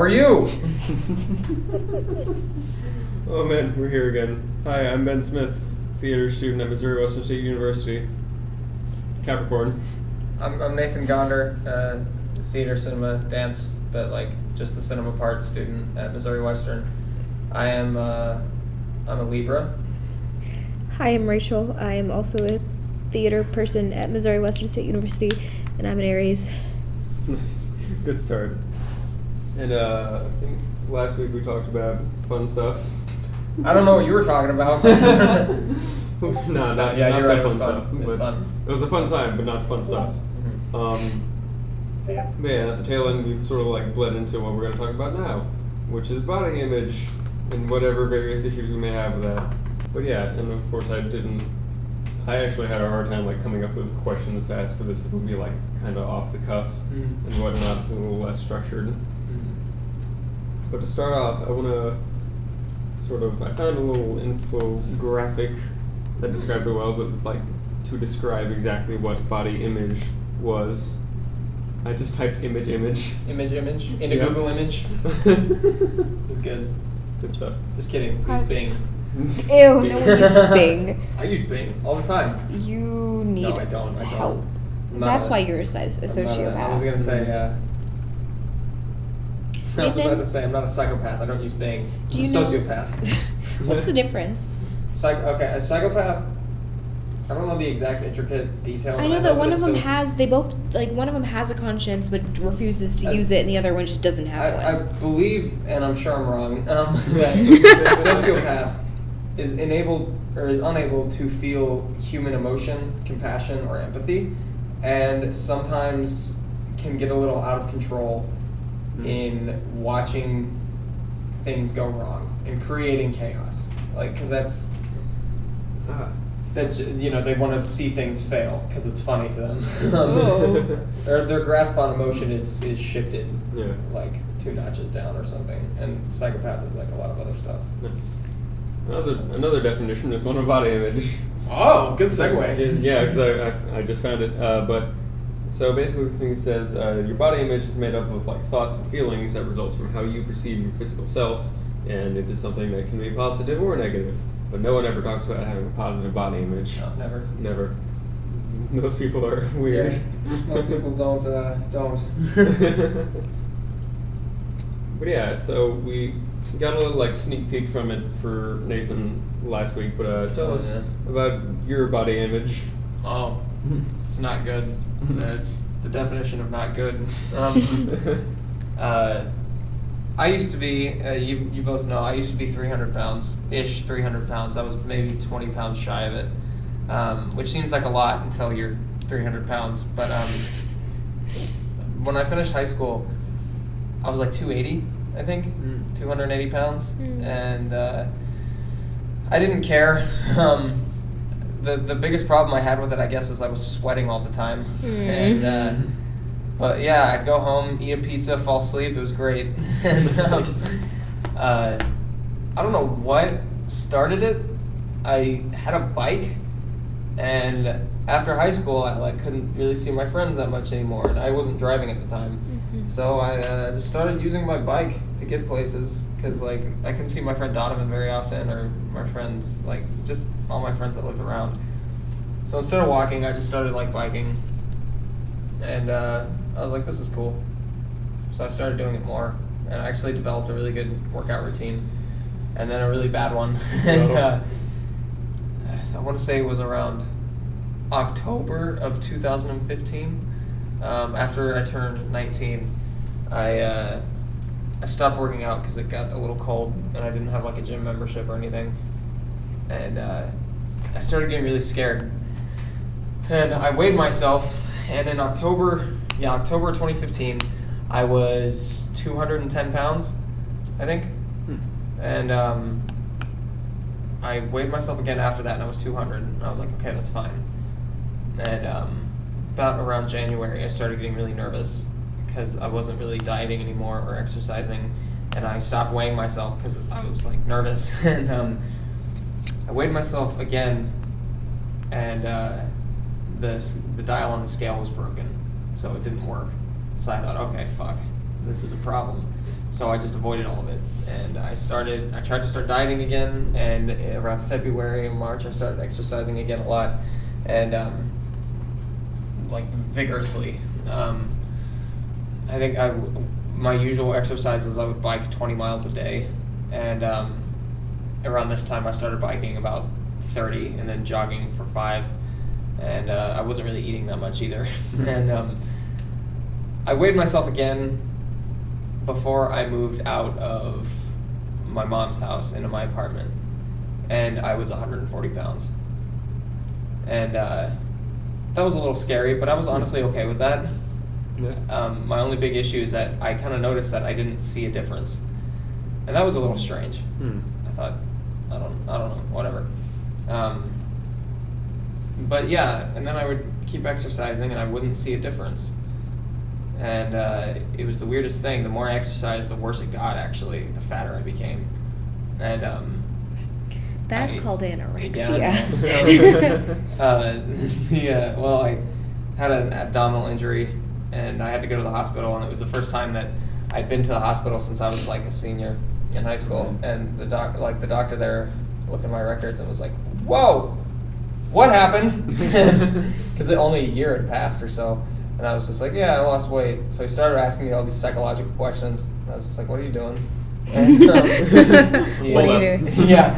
are you? Oh man, we're here again. Hi, I'm Ben Smith, theater student at Missouri Western State University, Capricorn. I'm Nathan Gonder, theater, cinema, dance, but like just the cinema part student at Missouri Western. I'm a Libra. Hi, I'm Rachel. I am also a theater person at Missouri Western State University, and I'm an Aries. Nice, good start. And I think last week we talked about fun stuff. I don't know what you were talking about. No, yeah, not you're right. It was fun fun. stuff. It was but fun. It was a fun time, but not fun stuff. Mm-hmm. But yeah, at the tail end, we sort of like bled into what we're going to talk about now, which is body image and whatever various issues we may have with that. But yeah, and of course I actually had a hard time like coming up with questions to ask for this. It would be like kind of off the cuff and whatnot, a little less structured. But to start off, I want to I found a little infographic that described it well, but like to describe exactly what body image was. I just typed image. Image into Yeah. Google image. It's good. Good stuff. Just kidding. Use Bing. Ew, no one uses Bing. I use Bing all the time. You need No, I don't. help. I'm not That's a- why you're a I'm not sociopath. I was gonna say. I was Nathan? about to say I'm not a psychopath. I don't use Bing. Do I'm a you know- sociopath. What's the difference? Okay, a psychopath. I don't know the exact intricate detail. I but know that one it's of them so- has. They both one of them has a conscience but refuses to use it, and the other one just doesn't have I one. believe, and I'm sure I'm wrong, that a sociopath is enabled or is unable to feel human emotion, compassion, or empathy, and sometimes can get a little out of control in watching things go wrong and creating chaos. Like, because that's they want to see things fail because it's funny to them. Their grasp on emotion is shifted, Yeah. like 2 notches down or something. And psychopath is like a lot of other stuff. Nice. Another definition is one of body image. Oh, good segue. Yeah, because I just found it. But so basically, this thing says your body image is made up of like thoughts and feelings that results from how you perceive your physical self, and it is something that can be positive or negative. But no one ever talks about having a positive body image. No, never. Never. Most people are weird. Yeah, most people don't. But yeah, so we got a little like sneak peek from it for Nathan last week. But tell us about your body image. Oh, it's not good. That's the definition of not good. I used to be, you both know, I used to be 300 pounds-ish, 300 pounds. I was maybe 20 pounds shy of it, which seems like a lot until you're 300 pounds. But when I finished high school, I was like 280, I think, 280 pounds. And I didn't care. The biggest problem I had with it, I guess, is I was sweating all the time. And but yeah, I'd go home, eat a pizza, fall asleep. It was great. And I don't know what started it. I had a bike, and after high school, I like couldn't really see my friends that much anymore, and I wasn't driving at the time. So I just started using my bike to get places, because like I couldn't see my friend Donovan very often, or my friends, like just all my friends that lived around. So instead of walking, I just started like biking, and I was like, this is cool. So I started doing it more, and I actually developed a really good workout routine, and then a really bad one. And so I want to say it was around October of 2015. After I turned 19, I stopped working out because it got a little cold, and I didn't have like a gym membership or anything. And I started getting really scared. And I weighed myself, and in October 2015, I was 210 pounds, I think. And I weighed myself again after that, and I was 200. And I was like, okay, that's fine. And about around January, I started getting really nervous because I wasn't really dieting anymore or exercising, and I stopped weighing myself because I was like nervous. And I weighed myself again, and the dial on the scale was broken, so it didn't work. So I thought, okay, fuck, this is a problem. So I just avoided all of it. And I tried to start dieting again, and around February and March I started exercising again a lot, and like vigorously. I think my usual exercise is I would bike 20 miles a day, and around this time I started biking about 30 and then jogging for 5, and I wasn't really eating that much either. And I weighed myself again before I moved out of my mom's house into my apartment, and I was 140 pounds. And that was a little scary, but I was honestly okay with that. Yeah. My only big issue is that I kind of noticed that I didn't see a difference, and that was a little strange. I thought, I don't know, whatever. But yeah, and then I would keep exercising, and I wouldn't see a difference. And it was the weirdest thing. The more I exercised, the worse it got. Actually, the fatter I became, and That's called anorexia. Yeah. Well, I had an abdominal injury, and I had to go to the hospital, and it was the first time that I'd been to the hospital since I was like a senior in high school. And the doctor there looked at my records and was like, "Whoa, what happened?" Because only a year had passed or so, and I was just like, "Yeah, I lost weight." So he started asking me all these psychological questions, and I was just like, "What are you doing?" And, What are you doing? Yeah.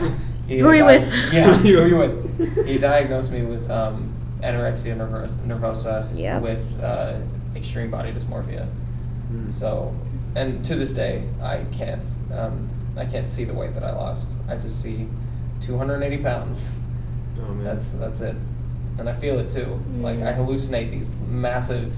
Who are you with? Yeah, who are you with? He diagnosed me with anorexia nervosa Yep. with extreme body dysmorphia. So, and to this day, I can't see the weight that I lost. I just see 280 pounds. Oh, man. That's it, and I feel it too. Like I hallucinate these massive,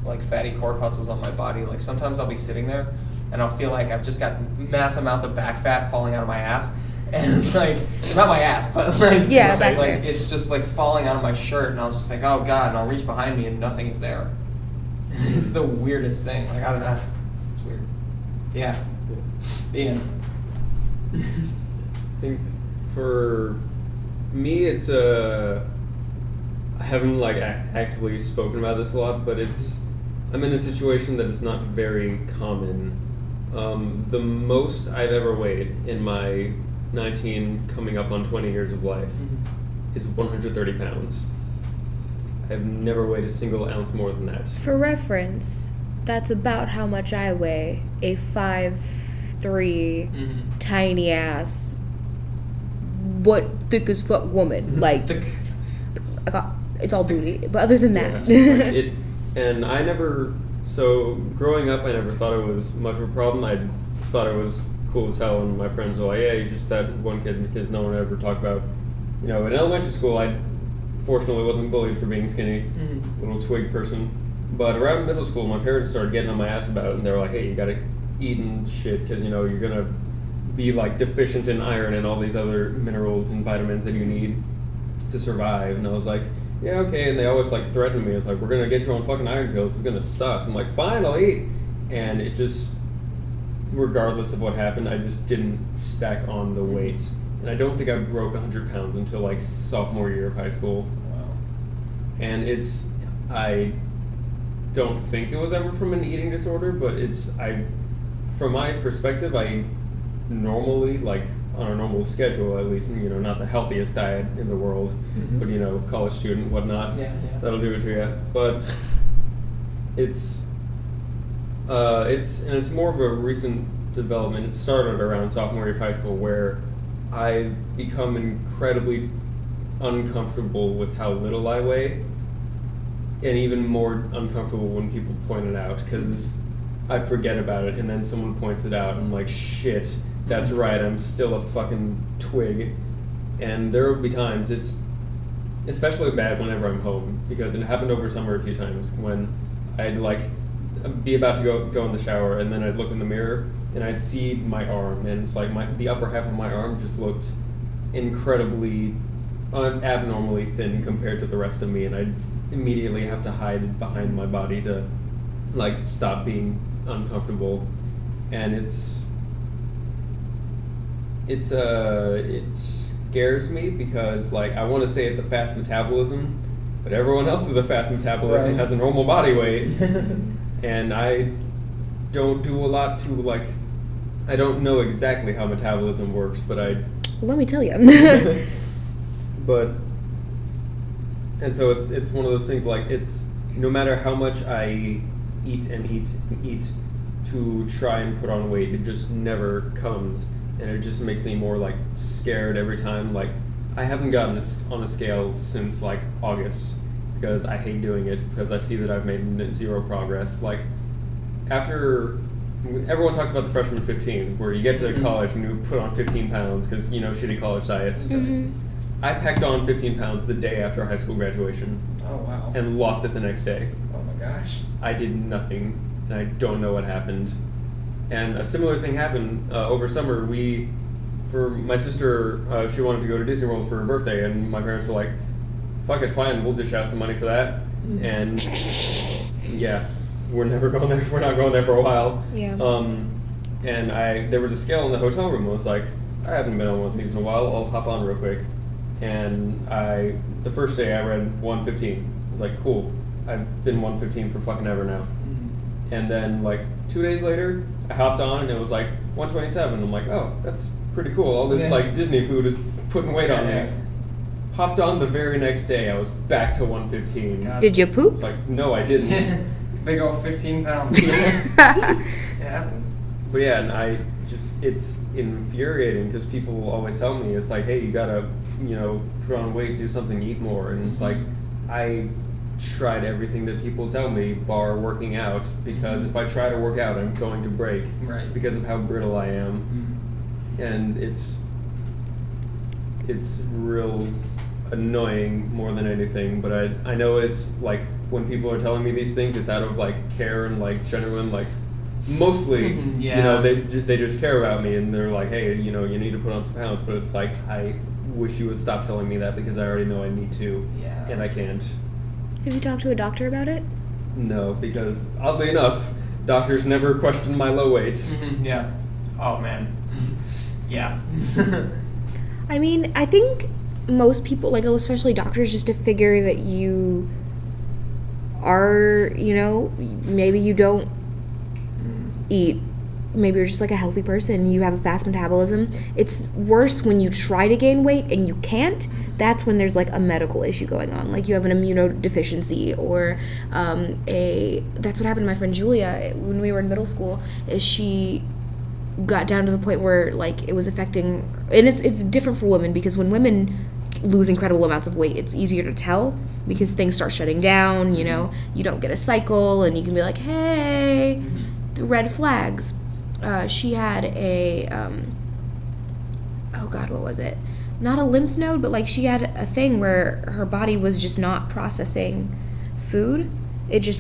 like fatty corpuscles on my body. Like sometimes I'll be sitting there, and I'll feel like I've just got mass amounts of back fat falling out of my ass. And like, not my ass, but like, Yeah, back like there. it's just like falling out of my shirt, and I'll just think, oh god, and I'll reach behind me, and nothing is there. It's the weirdest thing. Like I don't know, it's weird. Yeah. The end. I think for me, it's I haven't like actively spoken about this a lot, but I'm in a situation that is not very common. The most I've ever weighed in my 19 coming up on 20 years of life is 130 pounds. I've never weighed a single ounce more than that. For reference, that's about how much I weigh. A 5'3", tiny ass, what thick as fuck woman. Like, it's all booty. But other than that, Yeah, and I never. So growing up, I never thought it was much of a problem. I thought it was cool as hell, and my friends were like, "Yeah, you're just that one kid," because no one ever talked about. In elementary school, I fortunately wasn't bullied for being skinny, little twig person. But around middle school, my parents started getting on my ass about it, and they were like, "Hey, you gotta eat and shit, because you're gonna be like deficient in iron and all these other minerals and vitamins that you need to survive." And I was like, "Yeah, okay." And they always like threatened me. It's like, "We're gonna get you on fucking iron pills. It's gonna suck." I'm like, "Fine, I'll eat." And it just, regardless of what happened, I just didn't stack on the weight. And I don't think I broke 100 pounds until like sophomore year of high school. Wow. And I don't think it was ever from an eating disorder, but from my perspective, I normally, like on a normal schedule at least, not the healthiest diet in the world, but college student, whatnot, that'll do it to you. But it's more of a recent development. It started around sophomore year of high school, where I've become incredibly uncomfortable with how little I weigh, and even more uncomfortable when people point it out, because I forget about it, and then someone points it out, and I'm like, shit, that's right, I'm still a fucking twig. And there will be times, it's especially bad whenever I'm home, because it happened over summer a few times, when I'd like be about to go in the shower, and then I'd look in the mirror, and I'd see my arm, and it's like the upper half of my arm just looked incredibly abnormally thin compared to the rest of me, and I'd immediately have to hide behind my body to like stop being uncomfortable. And it scares me, because like I want to say it's a fast metabolism, but everyone else with a fast metabolism has a normal body weight. And don't do a lot to like. I don't know exactly how metabolism works, but Well, let me tell you. but and so it's one of those things like it's no matter how much I eat and eat and eat to try and put on weight, it just never comes, and it just makes me more like scared every time. Like I haven't gotten this on a scale since like August because I hate doing it because I see that I've made zero progress. Like after everyone talks about the freshman 15, where you get to college and you put on 15 pounds because shitty college diets. I packed on 15 pounds the day after high school graduation. Oh wow. And lost it the next day. Oh my gosh. I did nothing, and I don't know what happened. And a similar thing happened over summer. For my sister, she wanted to go to Disney World for her birthday, and my parents were like, "Fuck it, fine, we'll dish out some money for that." And yeah, we're never going there. We're not going there for a while. Yeah. And there was a scale in the hotel room. I was like, I haven't been on one of these in a while. I'll hop on real quick. And the first day I read 115. I was like, cool. I've been 115 for fucking ever now. And then like 2 days later, I hopped on and it was like 127. I'm like, oh, that's pretty cool. All this like Disney food is putting weight on me. Hopped on the very next day, I was back to 115. God, Did you poop? It's like, no, I didn't. Big old 15 pounds. It happens. But yeah, and it's infuriating because people always tell me, it's like, hey, you gotta, put on weight, do something, eat more. And it's like, I tried everything that people tell me, bar working out, because if I try to work out, I'm going to break. Right. Because of how brittle I am. And it's real annoying more than anything, but I know it's like when people are telling me these things, it's out of like care and like genuine like mostly they just care about me and they're like, hey, you need to put on some pounds, but it's like I wish you would stop telling me that because I already know I need to and I can't. Have you talked to a doctor about it? No, because oddly enough, doctors never question my low weights. Yeah. Oh man. Yeah. I mean, I think most people, like especially doctors, just to figure that you are, maybe you don't eat, maybe you're just like a healthy person, you have a fast metabolism. It's worse when you try to gain weight and you can't. That's when there's like a medical issue going on, like you have an immunodeficiency or that's what happened to my friend Julia when we were in middle school. Is she got down to the point where like it was affecting, and it's different for women because when women lose incredible amounts of weight, it's easier to tell because things start shutting down, you don't get a cycle and you can be like, hey, the red flags. She had a oh god, what was it? Not a lymph node, but like she had a thing where her body was just not processing food. It just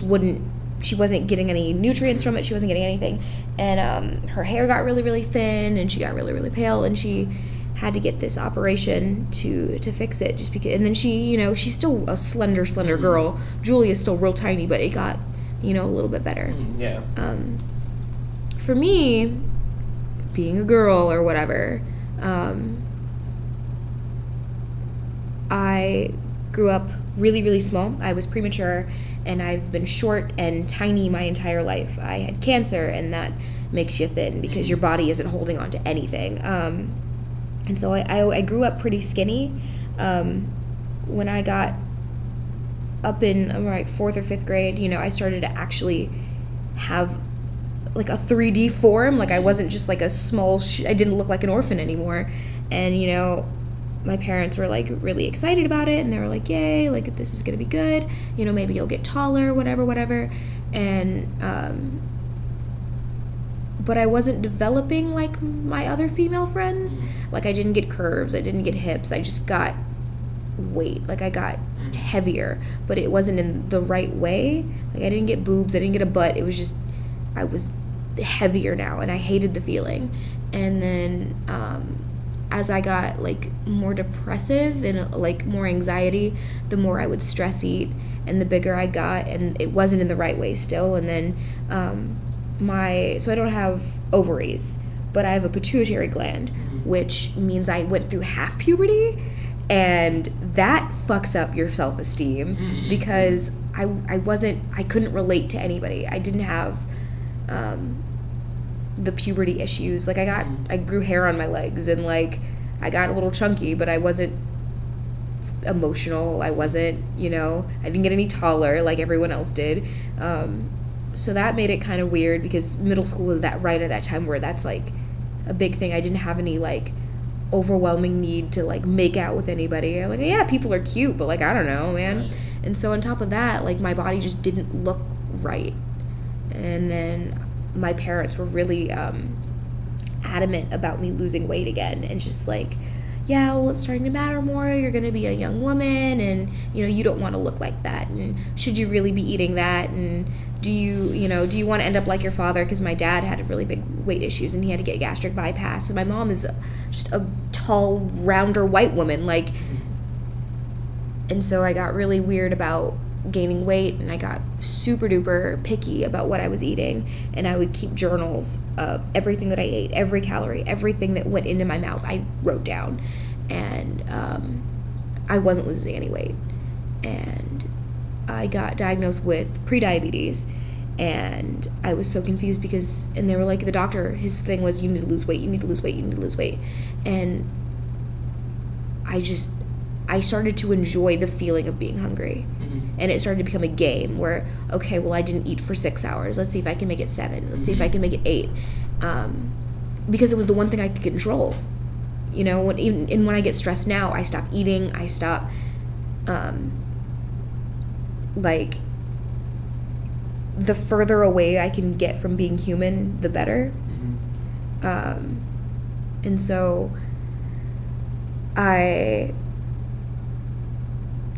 she wasn't getting any nutrients from it. She wasn't getting anything. And her hair got really, really thin and she got really, really pale and she had to get this operation to fix it just because. And then she, she's still a slender girl. Julia's still real tiny, but it got, a little bit better. Yeah. For me, being a girl or whatever, I grew up really, really small. I was premature, and I've been short and tiny my entire life. I had cancer, and that makes you thin because your body isn't holding on to anything. And so I grew up pretty skinny. When I got up in 4th or 5th grade, I started to actually have like a 3D form. Like I wasn't just like a small, I didn't look like an orphan anymore. And, my parents were like really excited about it and they were like, yay, like this is gonna be good, maybe you'll get taller, whatever. And but I wasn't developing like my other female friends. Like I didn't get curves, I didn't get hips, I just got weight. Like I got heavier, but it wasn't in the right way. Like I didn't get boobs, I didn't get a butt, it was just I was heavier now and I hated the feeling. And then as I got like more depressive and like more anxiety, the more I would stress eat and the bigger I got, and it wasn't in the right way still. And then so I don't have ovaries, but I have a pituitary gland, which means I went through half puberty, and that fucks up your self-esteem because I couldn't relate to anybody. I didn't have the puberty issues. Like I grew hair on my legs, and like I got a little chunky, but I wasn't emotional. I wasn't, I didn't get any taller like everyone else did. So that made it kind of weird, because middle school is that right at that time where that's like a big thing. I didn't have any like overwhelming need to like make out with anybody. I'm like, yeah, people are cute, but like, I don't know, man. Right. And so on top of that, like my body just didn't look right. And then my parents were really adamant about me losing weight again, and just like, yeah, well, it's starting to matter more. You're going to be a young woman, and, you don't want to look like that. And should you really be eating that? And do you want to end up like your father? Because my dad had really big weight issues, and he had to get gastric bypass. And my mom is just a tall, rounder white woman. Like, and so I got really weird about gaining weight, and I got super duper picky about what I was eating, and I would keep journals of everything that I ate, every calorie, everything that went into my mouth I wrote down. And I wasn't losing any weight, and I got diagnosed with prediabetes, and I was so confused and they were like, the doctor, his thing was, you need to lose weight, you need to lose weight, you need to lose weight. And I started to enjoy the feeling of being hungry. And it started to become a game where, okay, well, I didn't eat for 6 hours. Let's see if I can make it 7. Let's see if I can make it 8. Because it was the one thing I could control. When I get stressed now, I stop eating. I stop, like, the further away I can get from being human, the better. And so I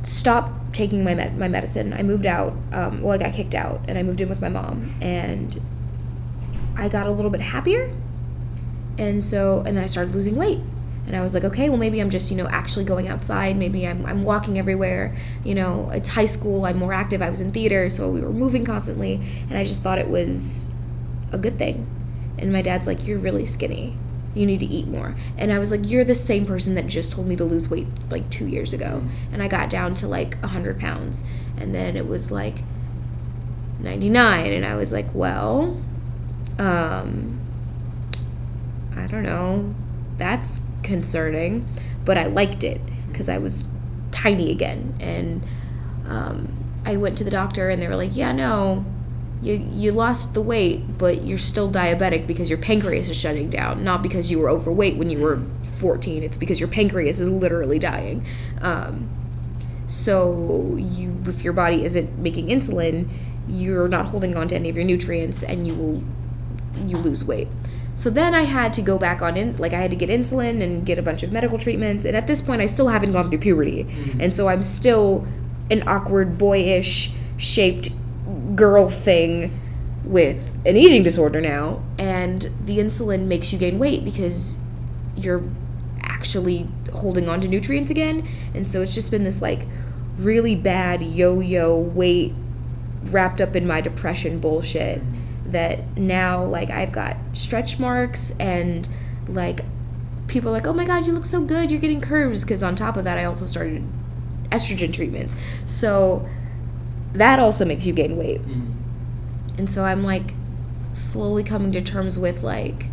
stopped taking my medicine. I moved out. I got kicked out, and I moved in with my mom, and I got a little bit happier. And then I started losing weight, and I was like, okay, well, maybe I'm just, actually going outside. Maybe I'm walking everywhere. It's high school. I'm more active. I was in theater, so we were moving constantly, and I just thought it was a good thing. And my dad's like, you're really skinny. You need to eat more. And I was like, you're the same person that just told me to lose weight like 2 years ago. And I got down to like 100 pounds. And then it was like 99. And I was like, well, I don't know. That's concerning. But I liked it because I was tiny again. And I went to the doctor, and they were like, yeah, no, you lost the weight, but you're still diabetic because your pancreas is shutting down, not because you were overweight when you were 14. It's because your pancreas is literally dying. So if your body isn't making insulin, you're not holding on to any of your nutrients, and you lose weight. So then I had to go back on I had to get insulin and get a bunch of medical treatments. And at this point, I still haven't gone through puberty. And so I'm still an awkward, boyish shaped girl thing with an eating disorder now, and the insulin makes you gain weight because you're actually holding on to nutrients again. And so it's just been this like really bad yo-yo weight wrapped up in my depression bullshit that now like I've got stretch marks, and like people are like, oh my god, you look so good, you're getting curves, because on top of that I also started estrogen treatments, so that also makes you gain weight. And so I'm like slowly coming to terms with like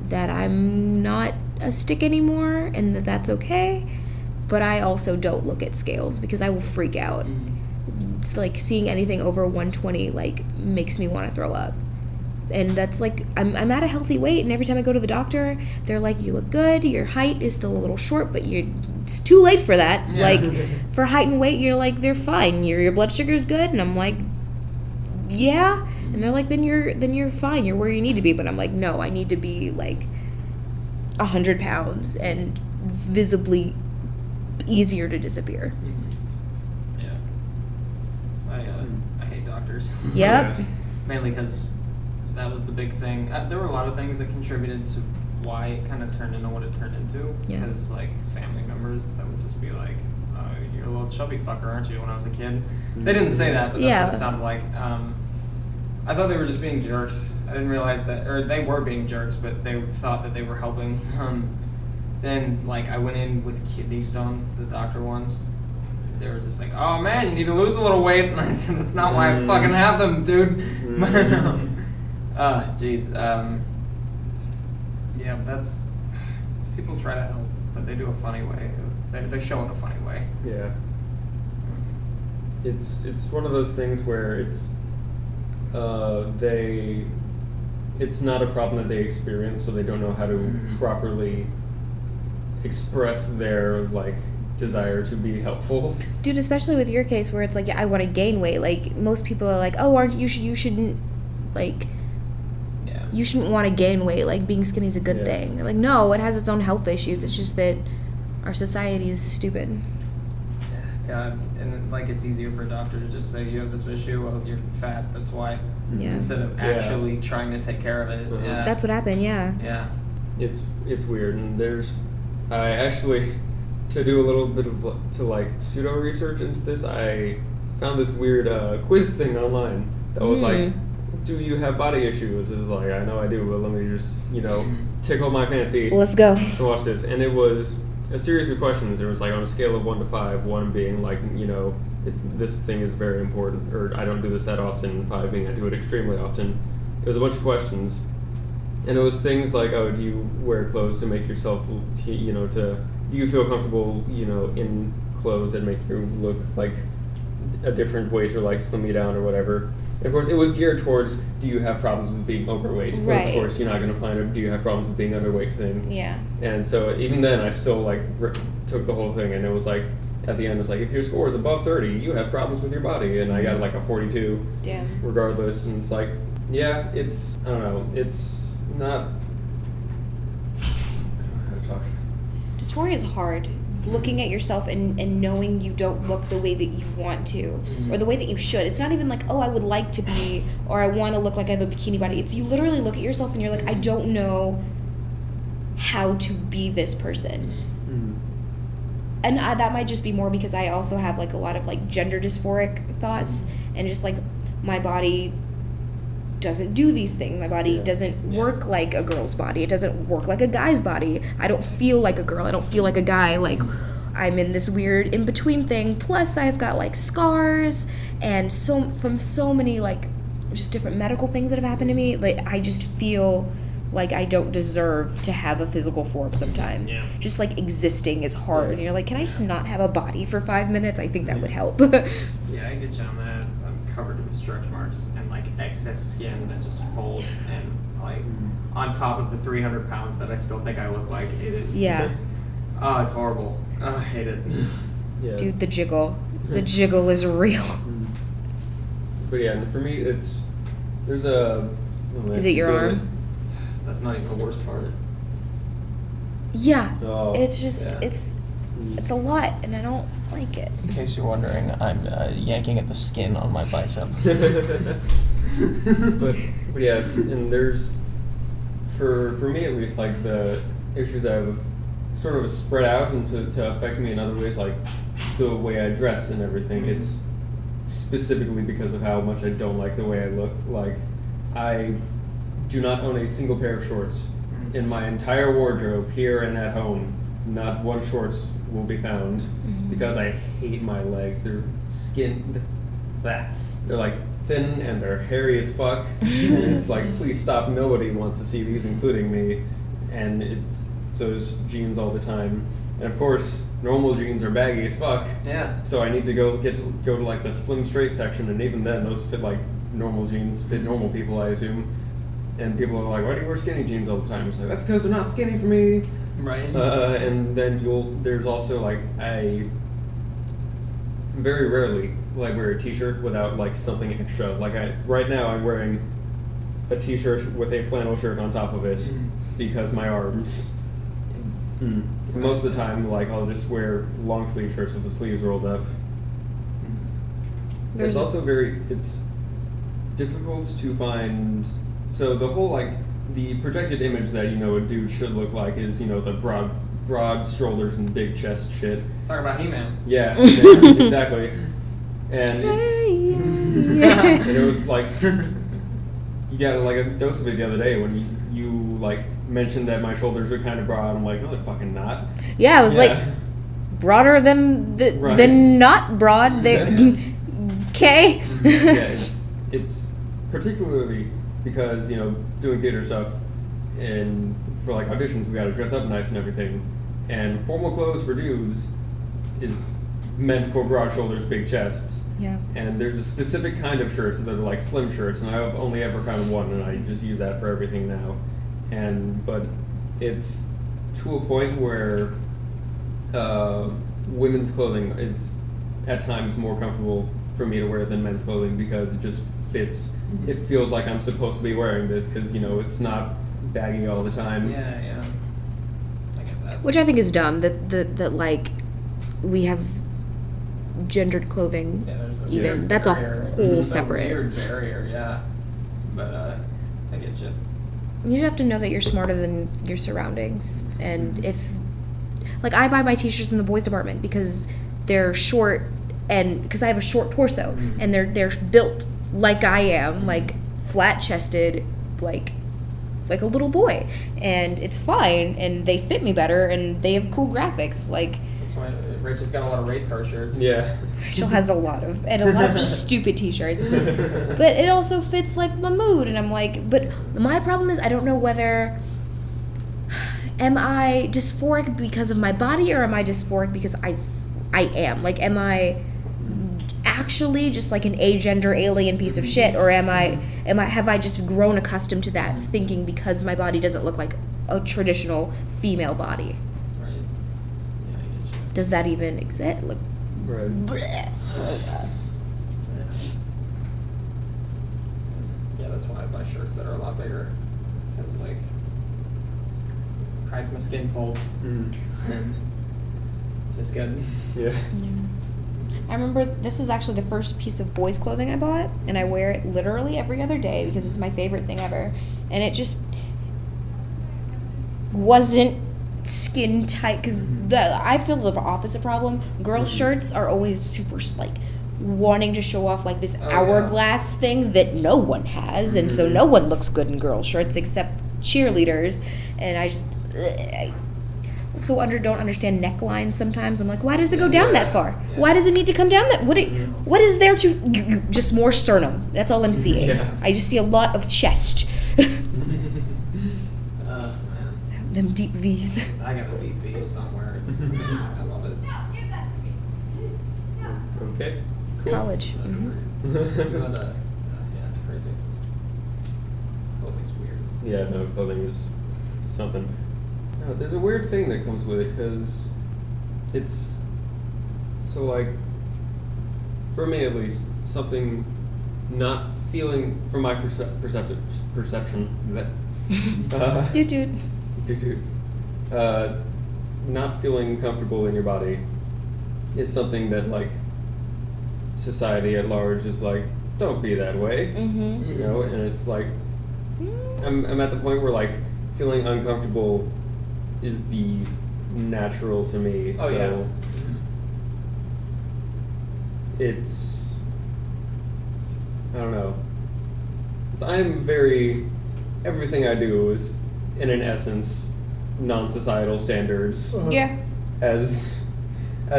that I'm not a stick anymore, and that's okay. But I also don't look at scales because I will freak out. It's like seeing anything over 120 like makes me want to throw up. And that's like I'm at a healthy weight, and every time I go to the doctor, they're like, you look good, your height is still a little short, but it's too late for that. Yeah. Like for height and weight, you're like, they're fine, your blood sugar's good. And I'm like, yeah. And they're like, then you're fine, you're where you need to be. But I'm like, no, I need to be like 100 pounds and visibly easier to disappear. I hate doctors. Yep. Mainly because that was the big thing. There were a lot of things that contributed to why it kind of turned into what it turned into. Yeah. Because like family members that would just be like, you're a little chubby fucker, aren't you, when I was a kid? They didn't say that, but that's what it sounded like. I thought they were just being jerks. I didn't realize that, or they were being jerks, but they thought that they were helping. Then like I went in with kidney stones to the doctor once, they were just like, oh man, you need to lose a little weight. And I said, that's not why I fucking have them, dude. Jeez. Yeah, that's, people try to help, but they do a funny way. They show in a funny way. Yeah. It's one of those things where it's not a problem that they experience, so they don't know how to properly express their like desire to be helpful. Dude, especially with your case where it's like, yeah, I want to gain weight. Like most people are like, oh, you shouldn't like. Yeah. You shouldn't want to gain weight. Like being skinny is a good thing. Like no, it has its own health issues. It's just that our society is stupid. Yeah, and like it's easier for a doctor to just say you have this issue. Well, you're fat. That's why. Yeah. Instead of actually trying to take care of it. Yeah. That's what happened. Yeah. Yeah. It's weird, and I actually, to do a little bit of pseudo research into this, I found this weird quiz thing online that was like, do you have body issues? It's like, I know I do, but let me just tickle my fancy. Let's go. And watch this, and it was a series of questions. There was like on a scale of 1 to 5, 1 being like this thing is very important, or I don't do this that often, 5 being I do it extremely often. It was a bunch of questions, and it was things like, oh, do you wear clothes to make yourself, do you feel comfortable, in clothes that make you look like a different weight or like slim you down or whatever. And of course, it was geared towards, do you have problems with being overweight? Right. But of course, you're not going to find a do you have problems with being underweight thing. Yeah. And so even then, I still took the whole thing, and it was like, at the end, it's like, if your score is above 30, you have problems with your body. And I got like a 42. Damn. Regardless, and it's like, yeah, it's, I don't know, it's not, I don't know how to talk. Dysphoria is hard. Looking at yourself and knowing you don't look the way that you want to, or the way that you should. It's not even like, oh, I would like to be, or I want to look like I have a bikini body. It's you literally look at yourself and you're like, I don't know how to be this person. And that might just be more because I also have like a lot of like gender dysphoric thoughts, and just like my body doesn't do these things. My body doesn't work like a girl's body. It doesn't work like a guy's body. I don't feel like a girl. I don't feel like a guy. Like I'm in this weird in-between thing. Plus I've got like scars and from so many like just different medical things that have happened to me. Like I just feel like I don't deserve to have a physical form sometimes. Yeah. Just like existing is hard. And you're like, can I just not have a body for 5 minutes? I think that would help. Yeah, I get you on that. I'm covered with stretch marks and like excess skin that just folds, and like on top of the 300 pounds that I still think I look like, it is. Yeah. Oh, it's horrible. Oh, I hate it. Yeah. Dude, the jiggle. The jiggle is real. But yeah, for me, there's a... Is it your arm? That's not even the worst part. Yeah. Oh, it's just, it's a lot, and I don't like it. In case you're wondering, I'm yanking at the skin on my bicep. but yeah, and there's, for me at least, like the issues I've sort of spread out and to affect me in other ways, like the way I dress and everything. It's specifically because of how much I don't like the way I look. Like, I do not own a single pair of shorts in my entire wardrobe here and at home. Not one shorts will be found because I hate my legs. They're they're like thin and they're hairy as fuck. And it's like, please stop, nobody wants to see these, including me. And it's jeans all the time. And of course, normal jeans are baggy as fuck. Yeah. So I need to go to like the slim straight section, and even then those fit like normal jeans, fit normal people, I assume. And people are like, why do you wear skinny jeans all the time? It's like, that's because they're not skinny for me. Right. And then there's also like, I very rarely like wear a t-shirt without like something extra. Like right now I'm wearing a t-shirt with a flannel shirt on top of it because my arms. Most of the time, like I'll just wear long sleeve shirts with the sleeves rolled up. It's also it's difficult to find. So the whole like the projected image that a dude should look like is the broad shoulders and big chest shit. Talk about He-Man. Yeah, exactly. And and it was like you got like a dose of it the other day when you like mentioned that my shoulders were kind of broad. I'm like, no, they're fucking not. Yeah, I was like, broader than Right. than not broad. They okay. Yeah, it's particularly because, you know, doing theater stuff and for like auditions we gotta dress up nice and everything. And formal clothes for dudes is meant for broad shoulders, big chests. Yeah. And there's a specific kind of shirts that are like slim shirts, and I've only ever found one, and I just use that for everything now. But it's to a point where women's clothing is at times more comfortable for me to wear than men's clothing because it just fits. It feels like I'm supposed to be wearing this because, you know, it's not baggy all the time. Yeah. I get that. Which I think is dumb that like we have gendered clothing. Yeah, there's a even weird that's a barrier. whole It's separate. a weird barrier, yeah. But I get you. You just have to know that you're smarter than your surroundings. And if, like, I buy my t-shirts in the boys department because they're short, and because I have a short torso, and they're built like I am, like flat chested, like a little boy, and it's fine, and they fit me better, and they have cool graphics. Like, That's why Rachel's got a lot of race car shirts. Yeah. Rachel has a lot of just stupid t-shirts, but it also fits like my mood, and I'm like, but my problem is I don't know whether am I dysphoric because of my body, or am I dysphoric because I am, like, am I actually just like an agender alien piece of shit, or have I just grown accustomed to that thinking because my body doesn't look like a traditional female body? Right. Yeah, I get you. Does that even exist? Like, Right. bleh. Yeah, that's why I buy shirts that are a lot bigger. Because, like, hides my skin folds. And it's just good. Yeah. I remember this is actually the first piece of boys' clothing I bought, and I wear it literally every other day because it's my favorite thing ever. And it just wasn't skin tight because I feel the opposite problem. Girl shirts are always super like wanting to show off like this hourglass thing that no one has, and so no one looks good in girl shirts except cheerleaders. And I just don't understand necklines sometimes. I'm like, why does it go down that far? Yeah. Why does it need to come down that? What is there to just more sternum? That's all I'm seeing. Yeah. I just see a lot of chest. Them deep V's. I got a deep V somewhere. It's amazing. I love it. Okay. Cool. College. But, yeah, it's crazy. Clothing's weird. Yeah, no, clothing is something. No, there's a weird thing that comes with it because it's so, like, for me at least, something not feeling, from my perception that Dude. not feeling comfortable in your body is something that, like, society at large is like, don't be that way. Mm-hmm. You know, and it's like, I'm at the point where, like, feeling uncomfortable is the natural to me. Oh, so yeah. it's, I don't know. 'Cause I'm everything I do is, in an essence, non-societal standards. Yeah. As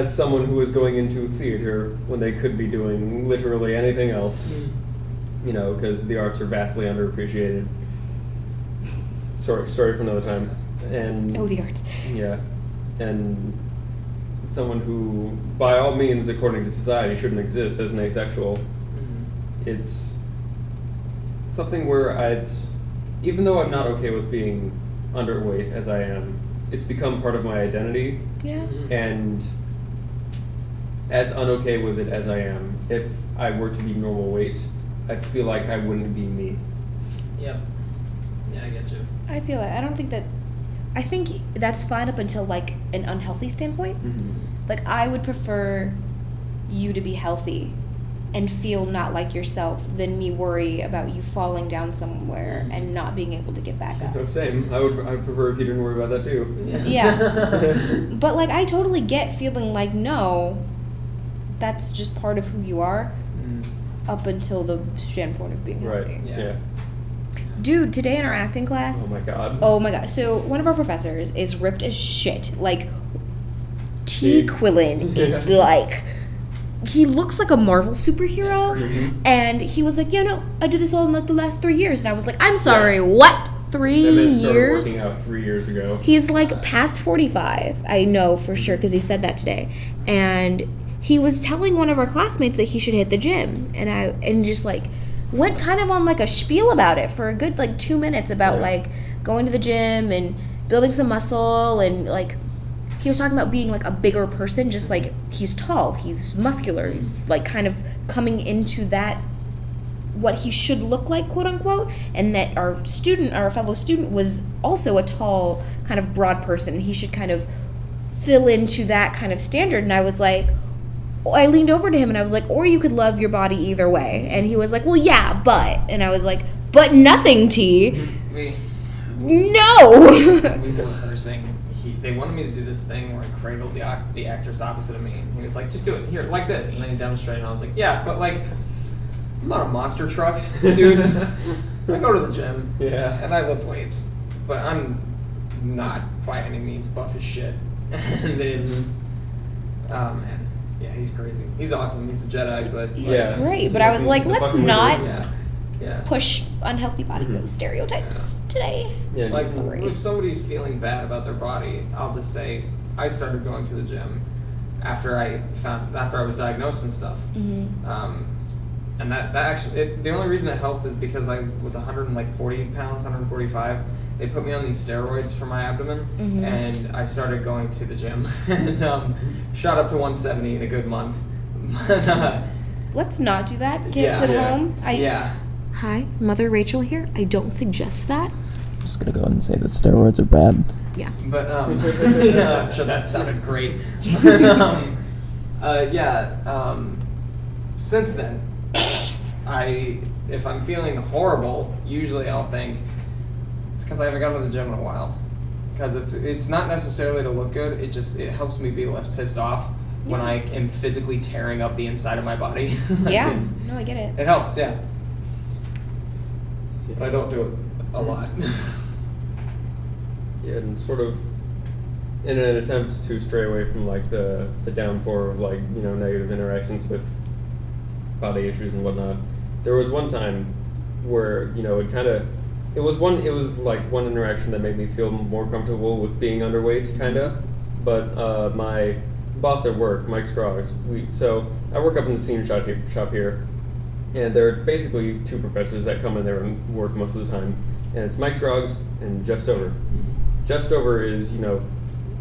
someone who is going into theater when they could be doing literally anything else, you know, because the arts are vastly underappreciated. Story for another time. And The arts. yeah, and someone who, by all means, according to society, shouldn't exist as an asexual. It's something where even though I'm not okay with being underweight as I am, it's become part of my identity. Yeah. And as unokay with it as I am, if I were to be normal weight, I feel like I wouldn't be me. Yep. Yeah, I get you. I feel that. I think that's fine up until like an unhealthy standpoint. Like, I would prefer you to be healthy and feel not like yourself than me worry about you falling down somewhere and not being able to get back up. No, same. I'd prefer if you didn't worry about that too. Yeah. But, like, I totally get feeling like, no, that's just part of who you are up until the standpoint of being healthy. Right. Yeah. Yeah. Dude, today in our acting class, Oh my god. oh my god. So one of our professors is ripped as shit. Like, T. Quillen is like, he looks like a Marvel superhero. And he was like, yeah, no, I did this all in like the last 3 years. And I was like, I'm sorry, what? 3 That man started years? working out 3 years ago. He's like past 45. I know for sure because he said that today. And he was telling one of our classmates that he should hit the gym. And just like went kind of on like a spiel about it for a good like 2 minutes about like going to the gym and building some muscle. And like he was talking about being like a bigger person, just like he's tall, he's muscular, like kind of coming into that what he should look like, quote unquote, and that our fellow student was also a tall, kind of broad person, and he should kind of fill into that kind of standard. And I was like, I leaned over to him and I was like, or you could love your body either way. And he was like, well, yeah, but. And I was like, but nothing, T. No. We were rehearsing. They wanted me to do this thing where I cradled the actress opposite of me. And he was like, just do it. Here, like this. And then he demonstrated, and I was like, yeah, but like, I'm not a monster truck, dude. I go to the gym, and I lift weights, but I'm not by any means buff as shit. And it's, oh man, yeah, he's crazy. He's awesome. He's a Jedi, but great. But I was like, let's not yeah. push unhealthy body stereotypes today. Yeah. Like if somebody's feeling bad about their body, I'll just say I started going to the gym after I was diagnosed and stuff. And that actually, the only reason it helped is because I was 140 pounds, 145. They put me on these steroids for my abdomen, and I started going to the gym and shot up to 170 in a good month. Let's not do that, kids at home. Hi, Mother Rachel here. I don't suggest that. I'm just gonna go ahead and say that steroids are bad. Yeah. But I'm sure that sounded great. Since then, if I'm feeling horrible, usually I'll think it's because I haven't gone to the gym in a while. Because it's not necessarily to look good. It helps me be less pissed off when I am physically tearing up the inside of my body. Yeah. No, I get it. It helps, yeah. But I don't do it a lot. Yeah, and sort of in an attempt to stray away from like the downpour of like, you know, negative interactions with body issues and whatnot. There was one time where, you know, it was like one interaction that made me feel more comfortable with being underweight, kinda. But my boss at work, Mike Scroggs, so I work up in the senior shop here, and there are basically two professors that come in there and work most of the time, and it's Mike Scroggs and Jeff Stover. Jeff Stover is, you know,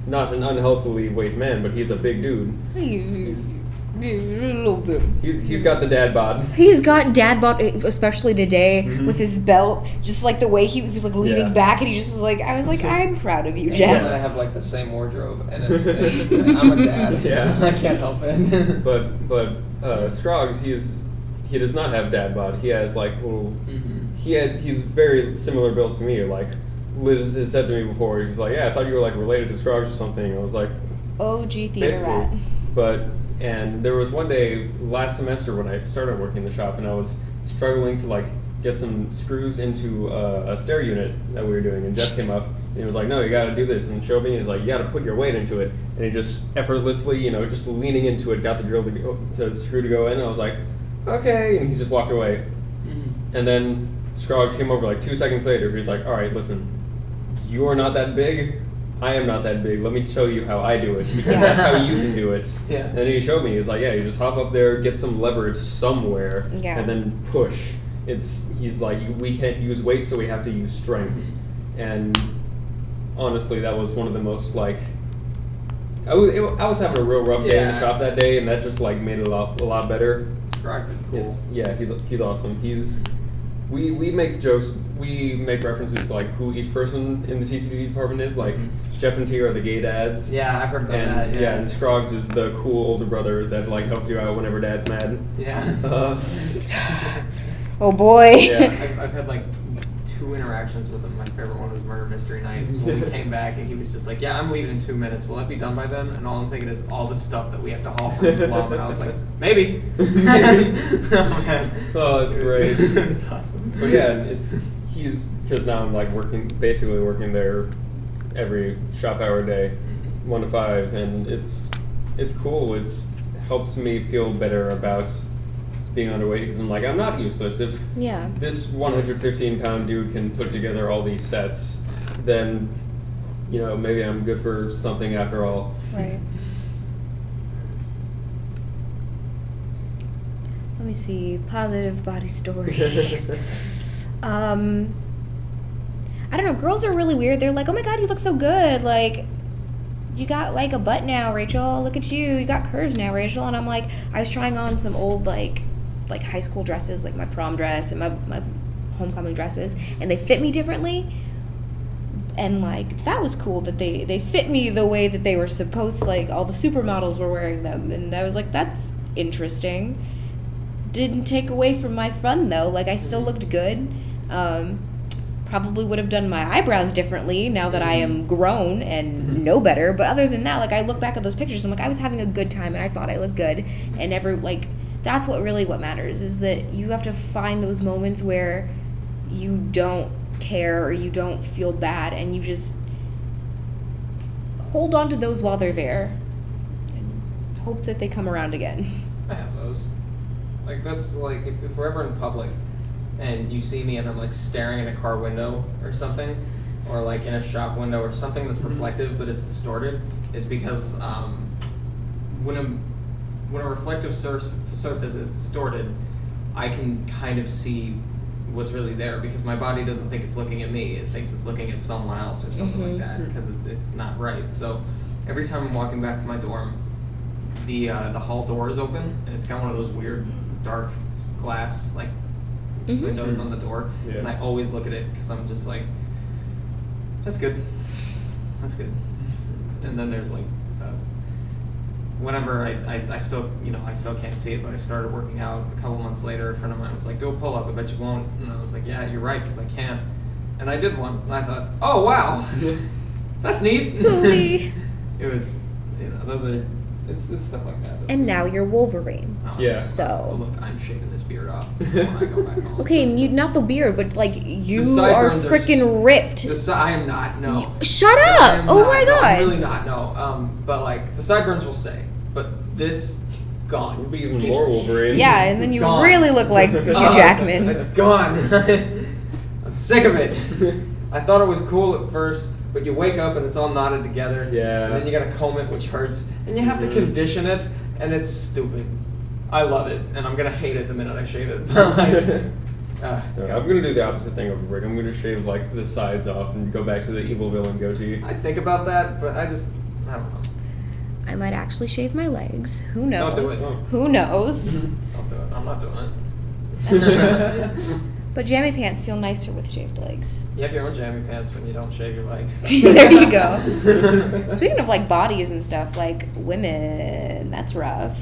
not an unhealthily weighted man, but he's a big dude. He's a little bit. He's got the dad bod. He's got dad bod, especially today with his belt. Just like the way he was like leaning back, and he just was like, I was like, I'm proud of you, Jeff. And I have like the same wardrobe, and it's I'm a dad. Yeah, I can't help it. but Scroggs, he does not have dad bod. He has like little. He's very similar built to me. Like Liz has said to me before, he's like, yeah, I thought you were like related to Scroggs or something. I was like, OG theater rat. And there was one day last semester when I started working in the shop, and I was struggling to like get some screws into a stair unit that we were doing, and Jeff came up and he was like, no, you gotta do this, and showed me, and he's like, you gotta put your weight into it, and he just effortlessly, you know, just leaning into it, got the drill to screw to go in, and I was like, okay, and he just walked away. And then Scroggs came over like 2 seconds later. He's like, all right, listen, you are not that big, I am not that big. Let me show you how I do it, because that's how you can do it. Yeah. And then he showed me. He's like, yeah, you just hop up there, get some leverage somewhere, and then push. He's like, we can't use weight, so we have to use strength. And honestly, that was one of the most like. I was having a real rough day in the shop that day, and that just like made it a lot better. Scroggs is cool. He's awesome. We make jokes. We make references to like who each person in the TCD department is. Like Jeff and T are the gay dads. Yeah, I've heard about that. Yeah, and Scroggs is the cool older brother that like helps you out whenever dad's mad. Yeah. Oh boy. Yeah, I've had like 2 interactions with him. My favorite one was Murder Mystery Night. When we came back and he was just like, yeah, I'm leaving in 2 minutes. Will that be done by then? And all I'm thinking is all the stuff that we have to haul from the club. And I was like, maybe. Oh, man. Oh, that's great. It's awesome. But yeah, because now I'm like basically working there every shop hour a day, 1 to 5, and it's it's cool. It helps me feel better about being underweight because I'm like, I'm not useless. If this 115-pound dude can put together all these sets, then, you know, maybe I'm good for something after all. Right. Let me see. Positive body stories. I don't know. Girls are really weird. They're like, oh my God, you look so good. Like, you got like a butt now, Rachel. Look at you. You got curves now, Rachel. And I'm like, I was trying on some old like high school dresses, like my prom dress and my homecoming dresses, and they fit me differently. And like that was cool that they fit me the way that they were supposed to, like all the supermodels were wearing them. And I was like, that's interesting. Didn't take away from my fun though. Like I still looked good. Probably would have done my eyebrows differently now that I am grown and know better. But other than that, like I look back at those pictures, I'm like, I was having a good time and I thought I looked good. And that's what matters, is that you have to find those moments where you don't care or you don't feel bad, and you just hold on to those while they're there and hope that they come around again. I have those. Like that's like if we're ever in public and you see me and I'm like staring in a car window or something, or like in a shop window or something that's reflective but it's distorted, is because when a reflective surface is distorted, I can kind of see what's really there because my body doesn't think it's looking at me. It thinks it's looking at someone else or something like that because it's not right. So every time I'm walking back to my dorm, the hall door is open and it's got one of those weird dark glass like windows on the door, and I always look at it because I'm just like, that's good. And then there's like whenever I still can't see it, but I started working out a couple months later. A friend of mine was like, do a pull-up, I bet you won't. And I was like, yeah, you're right, because I can't. And I did one, and I thought, oh wow, that's neat. It was, it's stuff like that. That's and now you're Wolverine. Yeah. So. Oh, look, I'm shaving this beard off when I go back home. Okay, not the beard, but like you are freaking ripped. I am not. No. Shut up! Oh my God. I'm really not. No. But like the sideburns will stay, but this gone. It'll be even more Wolverine. Yeah, and then you really look like Hugh Jackman. It's gone. I'm sick of it. I thought it was cool at first. But you wake up and it's all knotted together. Yeah. And then you gotta comb it, which hurts. And you have to condition it, and it's stupid. I love it, and I'm gonna hate it the minute I shave it. I'm gonna do the opposite thing over break. I'm gonna shave like the sides off and go back to the evil villain goatee. I think about that, but I don't know. I might actually shave my legs. Who knows? Don't do it. Who knows? Don't do it. I'm not doing it. That's true. But jammy pants feel nicer with shaved legs. You have your own jammy pants when you don't shave your legs. There you go. Speaking of like bodies and stuff, like women, that's rough.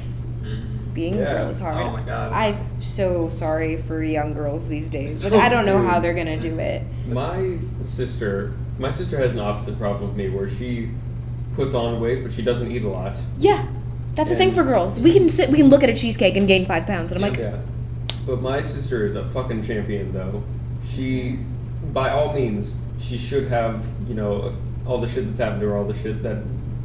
Being a girl is hard. Oh my God. I'm so sorry for young girls these days. Like I don't know how they're gonna do it. My sister has an opposite problem with me where she puts on weight but she doesn't eat a lot. Yeah. That's the thing for girls. We can look at a cheesecake and gain 5 pounds, and I'm like, yeah. But my sister is a fucking champion, though. She, by all means, she should have, you know, all the shit that's happened to her, all the shit that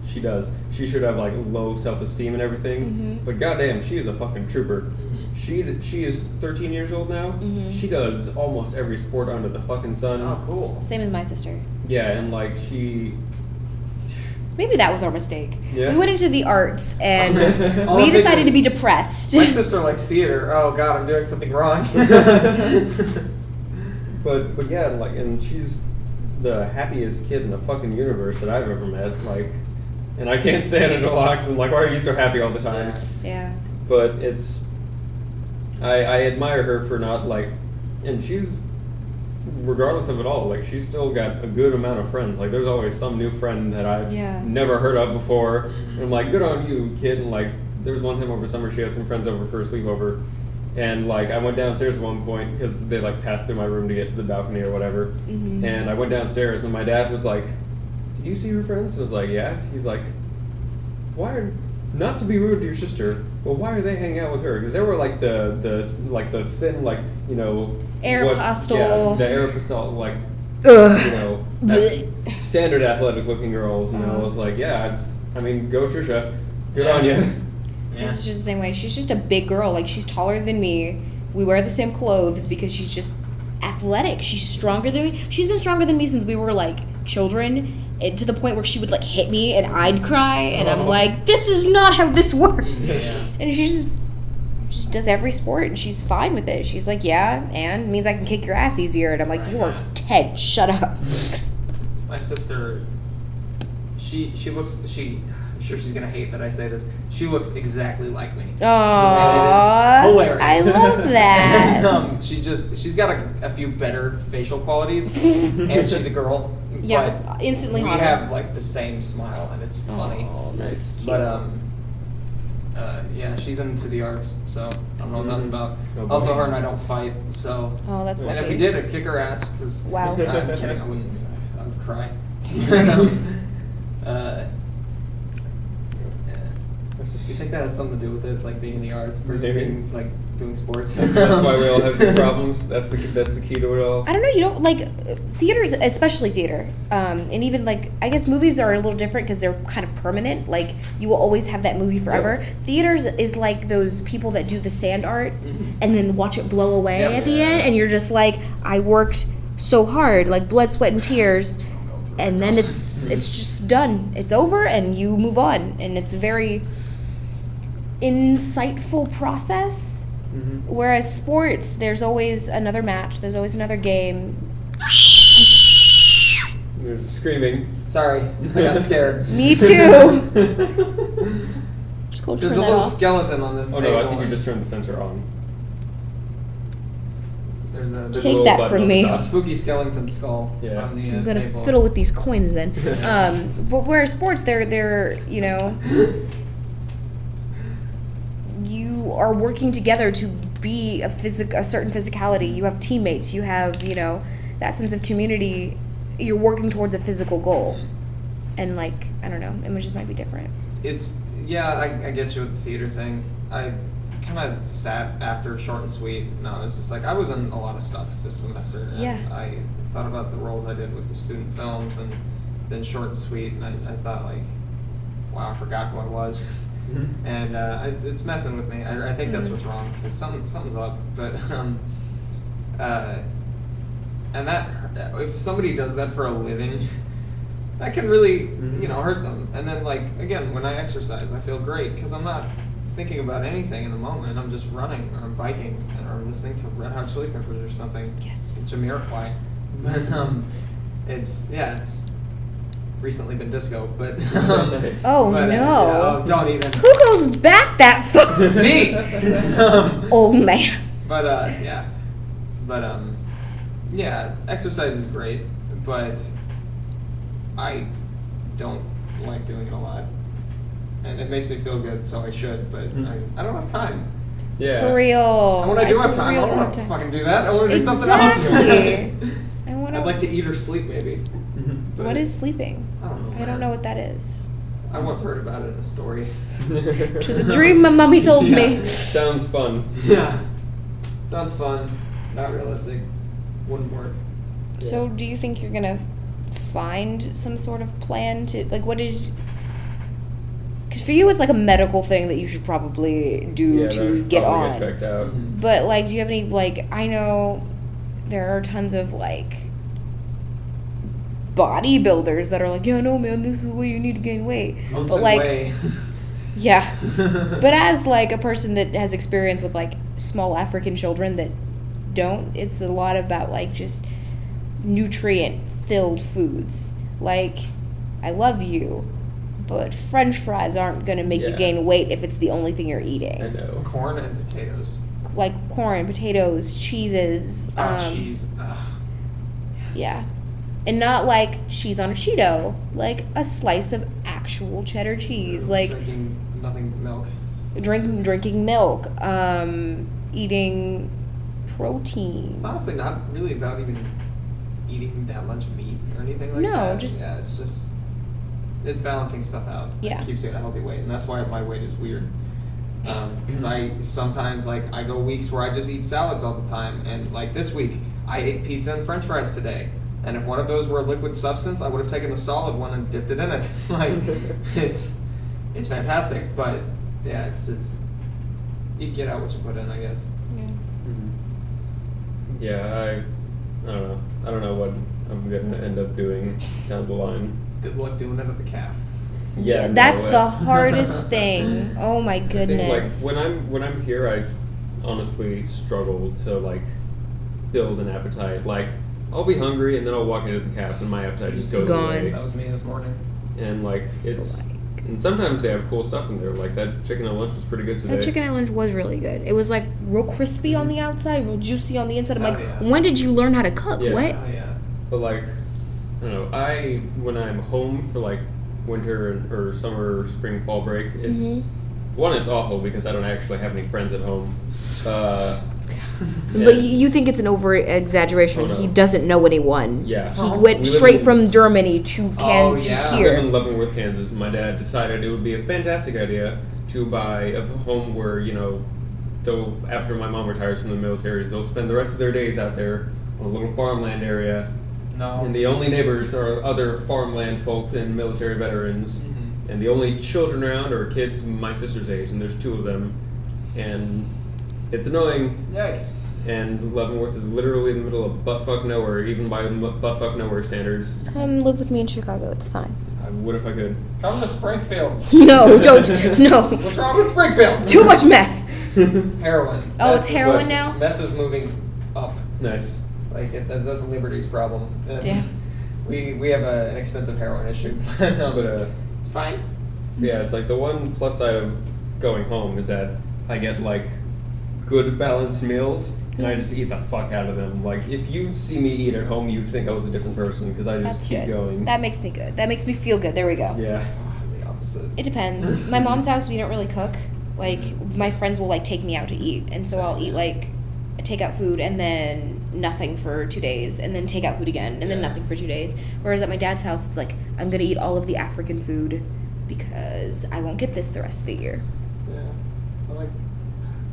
she does. She should have, like, low self-esteem and everything. But goddamn, she is a fucking trooper. She is 13 years old now. She does almost every sport under the fucking sun. Oh, cool. Same as my sister. Yeah, and, like, she... Maybe that was our mistake. Yeah. We went into the arts and we decided to be depressed. My sister likes theater. Oh God, I'm doing something wrong. but yeah, like, and she's the happiest kid in the fucking universe that I've ever met. Like, and I can't stand it a lot because I'm like, why are you so happy all the time? Yeah. But it's, I admire her for not like, and she's, regardless of it all, like she's still got a good amount of friends. Like there's always some new friend that I've never heard of before. And I'm like, good on you, kid. And like there was one time over summer she had some friends over for a sleepover, and like I went downstairs at one point because they like passed through my room to get to the balcony or whatever. And I went downstairs and my dad was like, did you see her friends? I was like, yeah. He's like, why are, not to be rude to your sister, but why are they hanging out with her? Because they were like the thin, like, you know, Aeropostale. The Aeropostale, like, you know, standard athletic looking girls. And I was like, yeah, I mean, go Trisha. Good on you. Yeah. It's just the same way. She's just a big girl. Like, she's taller than me. We wear the same clothes because she's just athletic. She's stronger than me. She's been stronger than me since we were, like, children, and to the point where she would, like, hit me and I'd cry. And I'm like, this is not how this works. Yeah. And she just does every sport, and she's fine with it. She's like, yeah, and it means I can kick your ass easier. And I'm like, you are 10. Shut up. My sister, she looks, I'm sure she's gonna hate that I say this. She looks exactly like me. Aww. And it is hilarious. I love that. And, she's got a few better facial qualities, and she's a girl. Yeah, but instantly we hotter. have like the same smile, and it's funny. Oh, that's cute. But yeah, she's into the arts, so I don't know what that's about. Oh, boy. Also, her and I don't fight, so. Oh, that's And lucky. if we did, I'd kick her ass. Cause, Wow. I'm kidding. I wouldn't. I would cry. Yeah. You think that has something to do with it, like being in the arts versus Maybe. being like doing sports? That's why we all have these problems. That's the key to it all. I don't know, you don't, like, theaters, especially theater, and even, like, I guess movies are a little different because they're kind of permanent. Like, you will always have that movie forever. Yep. Theaters is like those people that do the sand art Mhm. and then watch it blow away Yep. at the end, and you're just like, I worked so hard, like blood, sweat, and tears, and then it's just done. It's over, and you move on, and it's a very insightful process. Mm-hmm. Whereas sports, there's always another match, there's always another game. There's screaming. Sorry, I got scared. Me too. Just go turn There's a that little off. skeleton on this Oh table. no, I think you and just turned the sensor on. There's a Take little that button from on me. the a top. spooky skeleton skull Yeah. on the I'm gonna table. fiddle with these coins then. But whereas sports, they're you know, you are working together to be a certain physicality. You have teammates. You have, you know, that sense of community. You're working towards a physical goal, and like, I don't know, images might be different. It's yeah, I get you with the theater thing. I kind of sat after Short and Sweet. No, it's just like I was in a lot of stuff this semester. And Yeah. I thought about the roles I did with the student films, and then Short and Sweet, and I thought like, wow, I forgot who I was. Mm-hmm. And it's messing with me. I think that's what's wrong, because something's up. But and that, if somebody does that for a living, that can really Mhm. hurt them. And then like again, when I exercise, I feel great because I'm not thinking about anything in the moment. I'm just running or I'm biking or listening to Red Hot Chili Peppers or something. Yes. Jamiroquai. But it's recently been disco, but Nice. Oh but, no! yeah, oh, don't even. Who goes back that far? Me. Old man. But yeah, exercise is great, but I don't like doing it a lot, and it makes me feel good, so I should. But I don't have time. Yeah. For real. And when I do have for time, I real don't have to fucking do that. I want to do something Exactly. else. I want I'd like to eat or sleep, maybe. But What is sleeping? I don't know. I don't know what that is. I once heard about it in a story. It was a dream my mommy told me. Sounds fun. Yeah. Sounds fun. Not realistic. Wouldn't work. So, do you think you're gonna find some sort of plan to, like, what is? Because for you, it's like a medical thing that you should probably do Yeah, that to should get probably on. Get checked out. Mhm. But like, do you have any, like? I know there are tons of like bodybuilders that are like, yeah, no, man, this is the way you need to gain weight. Oats But and like, whey. yeah. But as like a person that has experience with like small African children that don't, it's a lot about like just nutrient filled foods. Like, I love you, but French fries aren't gonna make you Yeah. gain weight if it's the only thing you're eating. I know. Corn and potatoes. Like corn, potatoes, cheeses. Cheese. Ugh. Yes. Yeah. And not like cheese on a Cheeto, like a slice of actual cheddar cheese, like drinking nothing milk. drinking milk, eating protein. It's honestly not really about even eating that much meat or anything like No, that. just- yeah, it's balancing stuff out. Yeah. It keeps you at a healthy weight, and that's why my weight is weird. Because I sometimes I go weeks where I just eat salads all the time, and like this week I ate pizza and French fries today. And if one of those were a liquid substance, I would have taken the solid one and dipped it in it. Like it's it's fantastic, but yeah, it's just you get out what you put in, I guess. Yeah, I don't know. I don't know what I'm gonna end up doing down the line. Good luck doing it at the calf. Yeah, no, That's the hardest thing. Oh my I think, goodness. like when I'm here, I honestly struggle to like build an appetite. Like I'll be hungry and then I'll walk into the calf and my appetite just goes Gone. away. That was me this morning. And like it's and sometimes they have cool stuff in there. Like that chicken at lunch was pretty good today. That chicken at lunch was really good. It was like real crispy on the outside, real juicy on the inside. I'm Oh, like, yeah. when did you learn how to cook? Yeah. What? Oh yeah. But like, I don't know. When I'm home for like winter or summer, spring, fall break, it's one. It's awful because I don't actually have any friends at home. But you think it's an over exaggeration. Oh, no. He doesn't know anyone. Yeah. He We went live straight in- from Germany to Oh, to yeah. I here. live in Leavenworth, Kansas. My dad decided it would be a fantastic idea to buy a home where, though after my mom retires from the military, they'll spend the rest of their days out there on a little farmland area. No. And the only neighbors are other farmland folk and military veterans. Mhm. And the only children around are kids my sister's age, and there's 2 of them. And it's annoying. Yikes. And Leavenworth is literally in the middle of buttfuck nowhere, even by buttfuck nowhere standards. Come live with me in Chicago. It's fine. I would if I could. Come to Springfield. No, don't. No. What's wrong with Springfield? Too much meth. Heroin. Oh, Meth it's is heroin like- now? Meth is moving up. Nice. Like that's Liberty's problem. Yeah. We have an extensive heroin issue, But it's fine. yeah, it's like the one plus side of going home is that I get like good balanced meals and I just eat the fuck out of them. Like if you see me eat at home, you'd think I was a different person because I just That's keep good. going. That makes me good. That makes me feel good. There we go. Yeah. The opposite. It depends. My mom's house, we don't really cook. Like, my friends will, like, take me out to eat. And so I'll eat, like, takeout food and then nothing for 2 days. And then takeout food again. And then Yeah. nothing for 2 days. Whereas at my dad's house, it's like, I'm going to eat all of the African food because I won't get this the rest of the year. Yeah. I like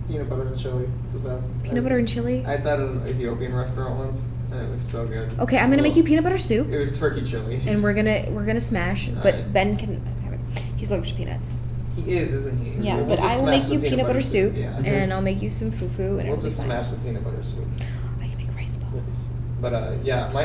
peanut butter and chili. It's the best. Peanut butter and chili? I had that at an Ethiopian restaurant once, and it was so good. Okay, I'm going to make you peanut butter soup. It was turkey chili. And we're gonna smash. But Alright. Ben can have it. He's allergic to peanuts. He is, isn't he? Yeah, We'll but just I will smash make the you peanut butter soup. Yeah. And I'll make you some fufu and We'll it'll be just fine. smash the peanut butter soup. I can make rice balls. But yeah, I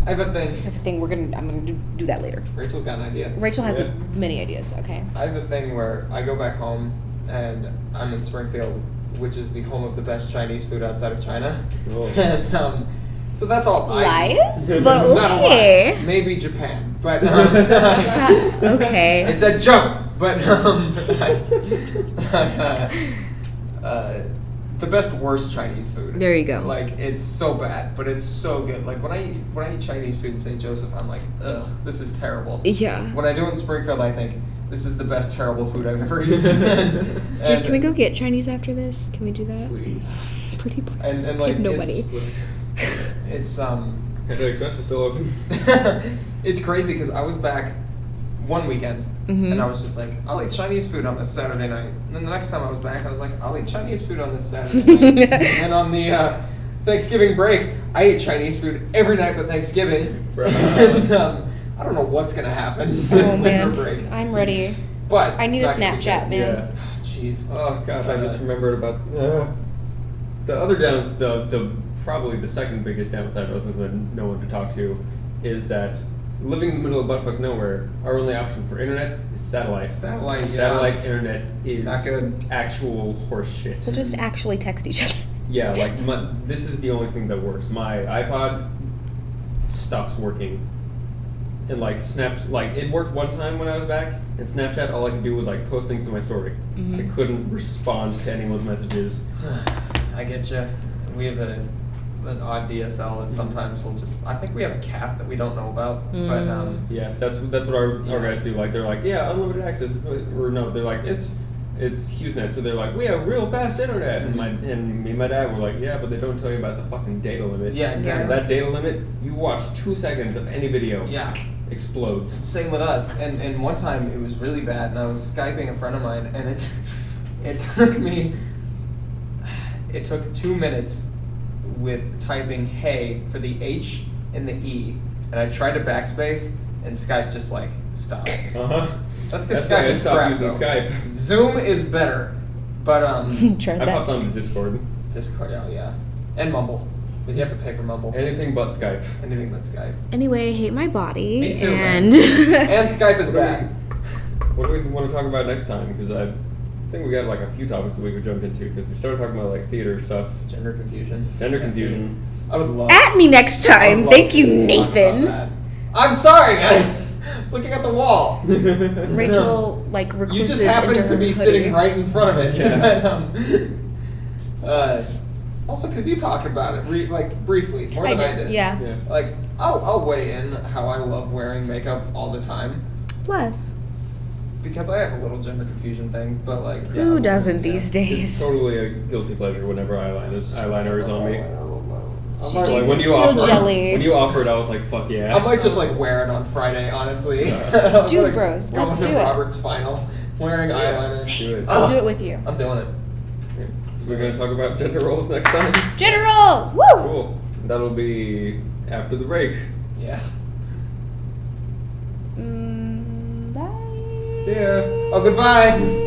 have a thing. I have a thing. I'm gonna do that later. Rachel's got an idea. Rachel has Yeah. many ideas. Okay. I have a thing where I go back home and I'm in Springfield, which is the home of the best Chinese food outside of China. Oh. And so that's all. Lies, but Not a lie. okay. Maybe Japan, but Okay. it's a joke. But the best worst Chinese food. There you go. Like it's so bad, but it's so good. Like when I eat Chinese food in St. Joseph, I'm like, ugh, this is terrible. Yeah. When I do it in Springfield, I think this is the best terrible food I've ever eaten. Dude, can we go get Chinese after this? Can we do that? Please. Pretty please. And I like have no it's, money. it's Cafe Express is still open. it's crazy because I was back one weekend Mhm. and I was just like, I'll eat Chinese food on this Saturday night. And then the next time I was back, I was like, I'll eat Chinese food on this Saturday night. And on the Thanksgiving break, I ate Chinese food every night but Thanksgiving. Bruh. And I don't know what's gonna happen this Oh winter man, break. I'm ready. But I need a it's not gonna be Snapchat, good. man. Yeah. Ah, Jeez. Oh god, I just remembered about the other the probably the second biggest downside, other than no one to talk to, is that living in the middle of buttfuck nowhere, our only option for internet is satellite. Satellite, yeah. Satellite internet is Not good. actual horse shit. So just actually text each other. Yeah, like this is the only thing that works. My iPod stops working. And like it worked one time when I was back, and Snapchat all I could do was like post things to my story. Mhm. I couldn't respond to anyone's messages. I get you. We have an odd DSL that sometimes we'll just. I think we have a cap that we don't know about, but Yeah, that's what our guys do. Like they're like, yeah, unlimited access, or no, they're like it's HughesNet, so they're like, we have real fast internet, and me and my dad were like, yeah, but they don't tell you about the fucking data limit. Yeah, exactly. That data limit, you watch 2 seconds of any video, yeah. explodes. Same with us. And one time it was really bad, and I was Skyping a friend of mine, and it took 2 minutes with typing "hey" for the H and the E, and I tried to backspace, and Skype just like Stop. Uh-huh. That's because why Skype I is stopped crap, using though. Skype. Zoom is better, but Tried I've that. hopped onto Discord. Discord, oh yeah, and Mumble, but you have to pay for Mumble. Anything but Skype. Anything but Skype. Anyway, hate my body. Me too, and And Skype is bad. What do we want to talk about next time? Because I think we got like a few topics that we could jump into. Because we started talking about like theater stuff, Gender confusion. gender confusion. I would love. At me next I would time. love Thank to you, talk about Nathan. that. I'm sorry. I was looking at the wall. Rachel, like, You recluses just happened into to her be hoodie. sitting right in front of it. Yeah. Also, because you talked about it, briefly, more than I did. Yeah. Yeah. Like, I'll weigh in how I love wearing makeup all the time Plus, because I have a little gender confusion thing. But like, yeah, who doesn't these It's days? totally a guilty pleasure whenever eyeliner is on me. I So like when you Feel offered, jelly. when you offered, I was like, "Fuck yeah!" I might just like wear it on Friday, honestly. Dude, bros, going let's to do it. Robert's final, wearing eyeliner. Same. Do it. I'll Oh. do it with you. I'm doing it. So we're gonna talk about gender roles next time. Generals! Woo! Cool. That'll be after the break. Yeah. Bye. See ya. Oh, goodbye.